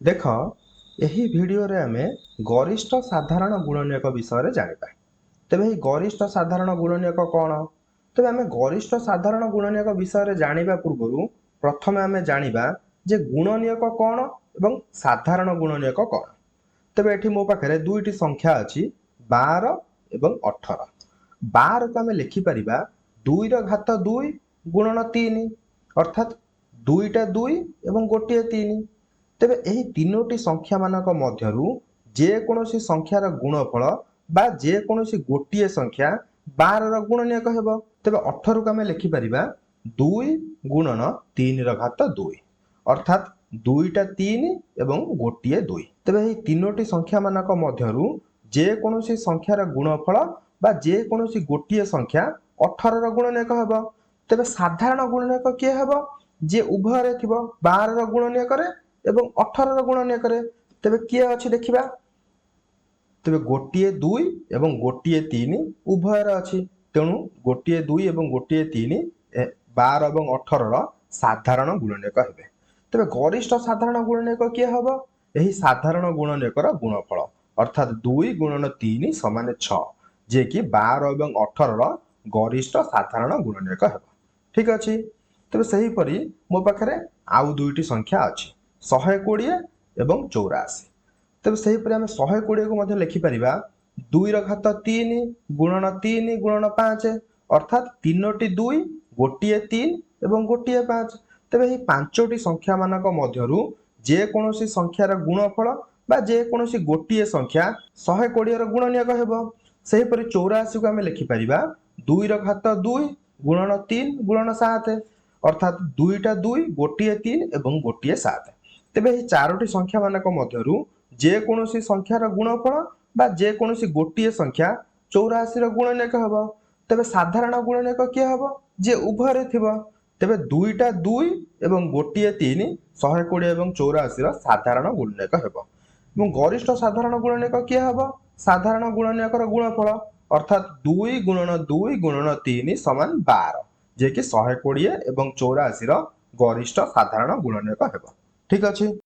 देख यही भिडियो रे आमे गरिष्ठ साधारण गुणनीयक विषय जानिबा। तेबे एही गरिष्ठ साधारण गुणनीयक कौन? तेबे आमे गरिष्ठ साधारण गुणनीयक विषय जानिबा पूर्वरु प्रथमे आमे जानिबा जे गुणनीयक कौन एवं साधारण गुणनीयक कौन। तेबे एठी मो पाखरे दुईटी संख्या अछि 12 एवं 18। 12 को आमे लिखि परिबा 2 र घात 2 गुणन 3 अर्थात 2टा 2 एवं गोटिए 3। तेबे एही तीनोटी संख्या मानक मध्यरु जे कोनोसी संख्यार गुणफल बा जे कोनोसी गोटिए संख्या 12 र गुणनीयक हेबो। तेबे 18 को आमे लिखि परिबा 2 गुणन 3 र घात 2 अर्थात 2टा 3 एवं गोटिए 2। तेबे एही तीनोटी संख्या मानक मध्यरु जे कोनोसी संख्यार गुणफल बा जे कोनोसी गोटिए संख्या 18 र गुणनीयक हेबो। तेबे साधारण गुणनीयक किए हेबो? जे उभय रे थिबो 12 र गुणनीयक रे एवं 18 र गुणनीयक रे। तेबे किए अछि देखिबा। तेबे गोटिए 2 एवं गोटिए 3 उभय रे अछि। तेणु गोटिए 2 एवं गोटिए 3 12 एवं 18 र साधारण गुणनीयक हेबे। तेबे गरिष्ठ साधारण गुणनीयक किए हेबो? एही साधारण गुणनीयकर गुणफल अर्थात 2 गुणन 3 समान 6 जे कि 12 एवं 18 र गरिष्ठ साधारण गुणनीयक हेबो। ठीक अछि। तेबे सही परि मो पाखरे आउ दुईटी संख्या अछि 120 एवं 84। तेबे सही परि हम 120 को मध्ये लिखि परिबा 2 र घात 3 गुणन 3 गुणन 5 अर्थात तीनोटी 2 गोटिए 3 एवं गोटिए 5। तेबे एही पांचोटी संख्या मानक मध्यरु जे कोनोसी संख्यार गुणफल बा जे कोनोसी गोटिए संख्या 120 र गुणनीयक हेबो। सही परि 84 को हम लिखि परिबा 2 र घात 2 गुणन 3 गुणन 7 अर्थात 2टा 2 गोटिए 3 एवं गोटिए 7। तेबे एही चारोटी संख्या मानक मध्यरु जे कोनोसी संख्यार गुणफल बा जे कोनोसी गोटिए संख्या 84 र गुणनीयक हेबो। तेबे साधारण गुणनीयक किए हेबो? जे उभय रे थिबो। तेबे 2टा 2 एवं गोटिए 3 120 एवं 84 र साधारण गुणनीयक हेबो। एवं गरिष्ठ साधारण गुणनीयक किए हेबो? साधारण गुणनीयकर गुणफल अर्थात 2 गुणन 2 गुणन 3 समान 12 जे कि 120 एवं 84 र गरिष्ठ साधारण गुणनीयक हेबो। ठीक अछि।